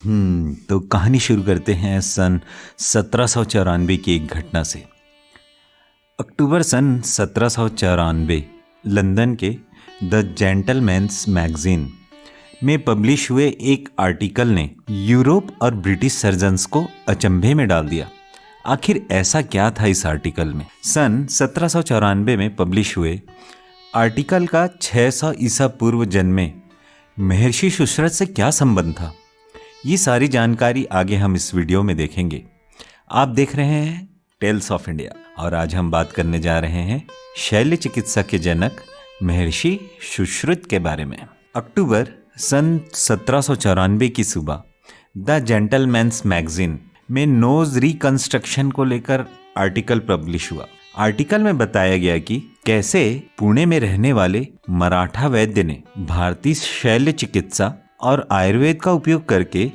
तो कहानी शुरू करते हैं सन 1794 की एक घटना से। अक्टूबर सन 1794 लंदन के द जेंटलमैन्स मैगजीन में पब्लिश हुए एक आर्टिकल ने यूरोप और ब्रिटिश सर्जन्स को अचंभे में डाल दिया। आखिर ऐसा क्या था इस आर्टिकल में? सन 1794 में पब्लिश हुए आर्टिकल का 600 ईसा पूर्व जन्मे महर्षि सुश्रुत से क्या संबंध था? ये सारी जानकारी आगे हम इस वीडियो में देखेंगे। आप देख रहे हैं टेल्स ऑफ इंडिया और आज हम बात करने जा रहे हैं शल्य चिकित्सा के जनक महर्षि सुश्रुत के बारे में। अक्टूबर सन 1794 की सुबह द जेंटलमैन्स मैगजीन में नोज रिकंस्ट्रक्शन को लेकर आर्टिकल पब्लिश हुआ। आर्टिकल में बताया गया कि कैसे पुणे में रहने वाले मराठा वैद्य ने भारतीय शल्य चिकित्सा और आयुर्वेद का उपयोग करके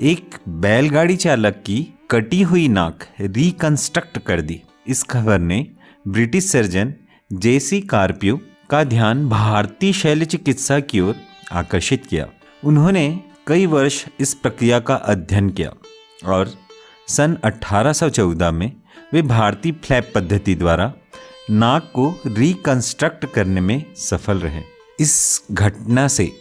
एक बैलगाड़ी चालक की कटी हुई नाक रिकंस्ट्रक्ट कर दी। इस खबर ने ब्रिटिश सर्जन जेसी कार्प्यू का ध्यान भारतीय शल्य चिकित्सा की ओर आकर्षित किया। उन्होंने कई वर्ष इस प्रक्रिया का अध्ययन किया और सन 1814 में वे भारतीय फ्लैप पद्धति द्वारा नाक को रिकंस्ट्रक्ट करने में सफल रहे। इस घटना से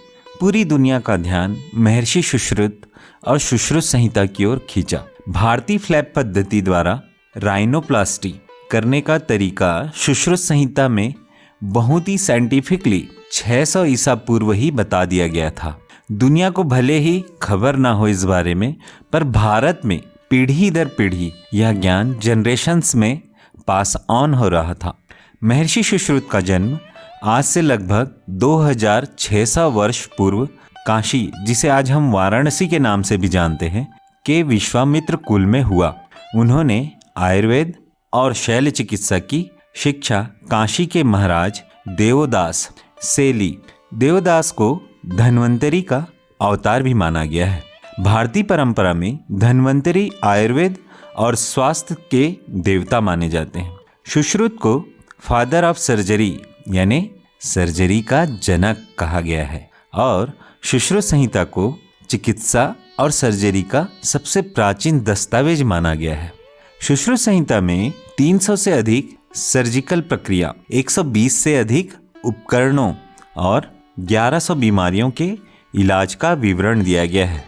पूरी दुनिया का ध्यान महर्षि सुश्रुत और सुश्रुत संहिता की ओर खींचा। भारतीय फ्लैप पद्धति द्वारा राइनोप्लास्टी करने का तरीका सुश्रुत संहिता में बहुत ही साइंटिफिकली 600 ईसा पूर्व ही बता दिया गया था। दुनिया को भले ही खबर ना हो इस बारे में, पर भारत में पीढ़ी दर पीढ़ी यह ज्ञान जनरेशन्स में पास ऑन हो रहा था। महर्षि सुश्रुत का जन्म आज से लगभग 2600 वर्ष पूर्व काशी, जिसे आज हम वाराणसी के नाम से भी जानते हैं, के विश्वामित्र कुल में हुआ। उन्होंने आयुर्वेद और शल्य चिकित्सा की शिक्षा काशी के महाराज देवदास से ली। देवदास को धन्वंतरी का अवतार भी माना गया है। भारतीय परंपरा में धन्वंतरी आयुर्वेद और स्वास्थ्य के देवता माने जाते हैं। सुश्रुत को फादर ऑफ सर्जरी यानी सर्जरी का जनक कहा गया है और सुश्रुत संहिता को चिकित्सा और सर्जरी का सबसे प्राचीन दस्तावेज माना गया है। सुश्रुत संहिता में 300 से अधिक सर्जिकल प्रक्रिया, 120 से अधिक उपकरणों और 1100 बीमारियों के इलाज का विवरण दिया गया है।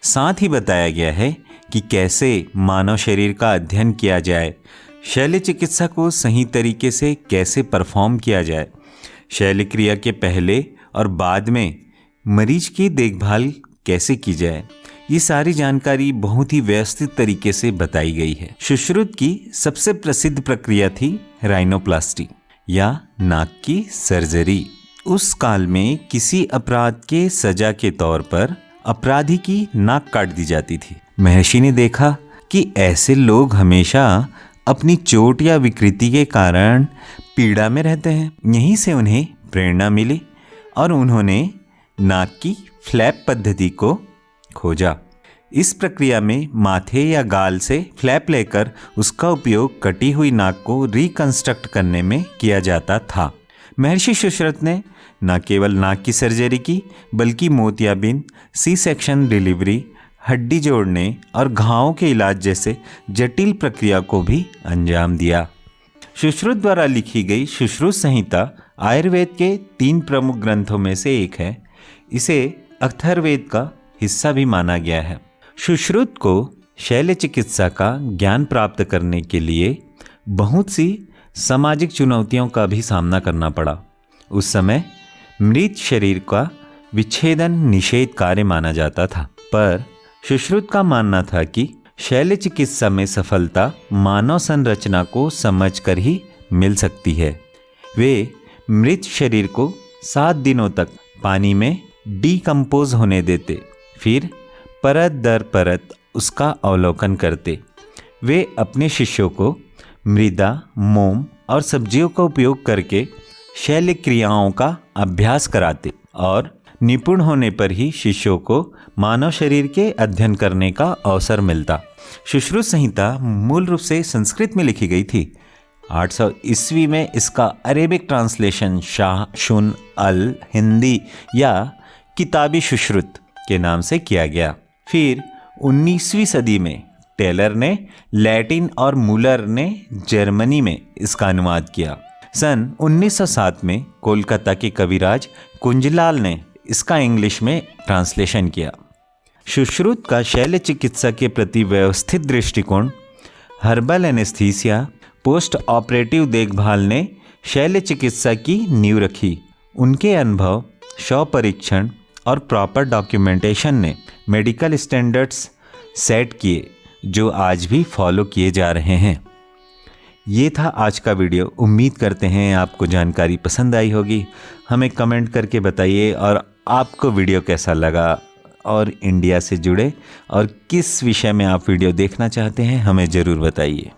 साथ ही बताया गया है कि कैसे मानव शरीर का अध्ययन किया जाए, शल्य चिकित्सा को सही तरीके से कैसे परफॉर्म किया जाए, शल्य क्रिया के पहले और बाद में मरीज की देखभाल कैसे की जाए। ये सारी जानकारी बहुत ही व्यवस्थित तरीके से बताई गई है। सुश्रुत की सबसे प्रसिद्ध प्रक्रिया थी राइनोप्लास्टी या नाक की सर्जरी। उस काल में किसी अपराध के सजा के तौर पर अपराधी की नाक काट दी जाती थी। महर्षि ने देखा कि ऐसे लोग हमेशा अपनी चोट या विकृति के कारण पीड़ा में रहते हैं। यहीं से उन्हें प्रेरणा मिली और उन्होंने नाक की फ्लैप पद्धति को खोजा। इस प्रक्रिया में माथे या गाल से फ्लैप लेकर उसका उपयोग कटी हुई नाक को रिकंस्ट्रक्ट करने में किया जाता था। महर्षि सुश्रुत ने न केवल नाक की सर्जरी की, बल्कि मोतियाबिंद, सी सेक्शन डिलीवरी, हड्डी जोड़ने और घावों के इलाज जैसे जटिल प्रक्रिया को भी अंजाम दिया। सुश्रुत द्वारा लिखी गई सुश्रुत संहिता आयुर्वेद के 3 प्रमुख ग्रंथों में से एक है। इसे अथर्ववेद का हिस्सा भी माना गया है। सुश्रुत को शल्य चिकित्सा का ज्ञान प्राप्त करने के लिए बहुत सी सामाजिक चुनौतियों का भी सामना करना पड़ा। उस समय मृत शरीर का विच्छेदन निषेध कार्य माना जाता था, पर सुश्रुत का मानना था कि शल्य चिकित्सा में सफलता मानव संरचना को समझकर ही मिल सकती है। वे मृत शरीर को 7 दिनों तक पानी में डीकंपोज होने देते, फिर परत दर परत उसका अवलोकन करते। वे अपने शिष्यों को मृदा, मोम और सब्जियों का उपयोग करके शल्य क्रियाओं का अभ्यास कराते और निपुण होने पर ही शिष्यों को मानव शरीर के अध्ययन करने का अवसर मिलता। सुश्रुत संहिता मूल रूप से संस्कृत में लिखी गई थी। 800 ईस्वी में इसका अरेबिक ट्रांसलेशन शाह शुन अल हिंदी या किताबी सुश्रुत के नाम से किया गया। फिर 19वीं सदी में टेलर ने लैटिन और मूलर ने जर्मनी में इसका अनुवाद किया। सन 1907 में कोलकाता के कविराज कुंजलाल ने इसका इंग्लिश में ट्रांसलेशन किया। सुश्रुत का शल्य चिकित्सा के प्रति व्यवस्थित दृष्टिकोण, हर्बल एनेस्थीसिया, पोस्ट ऑपरेटिव देखभाल ने शल्य चिकित्सा की नींव रखी। उनके अनुभव, शव परीक्षण और प्रॉपर डॉक्यूमेंटेशन ने मेडिकल स्टैंडर्ड्स सेट किए जो आज भी फॉलो किए जा रहे हैं। ये था आज का वीडियो। उम्मीद करते हैं आपको जानकारी पसंद आई होगी। हमें कमेंट करके बताइए और आपको वीडियो कैसा लगा और इंडिया से जुड़े और किस विषय में आप वीडियो देखना चाहते हैं हमें ज़रूर बताइए।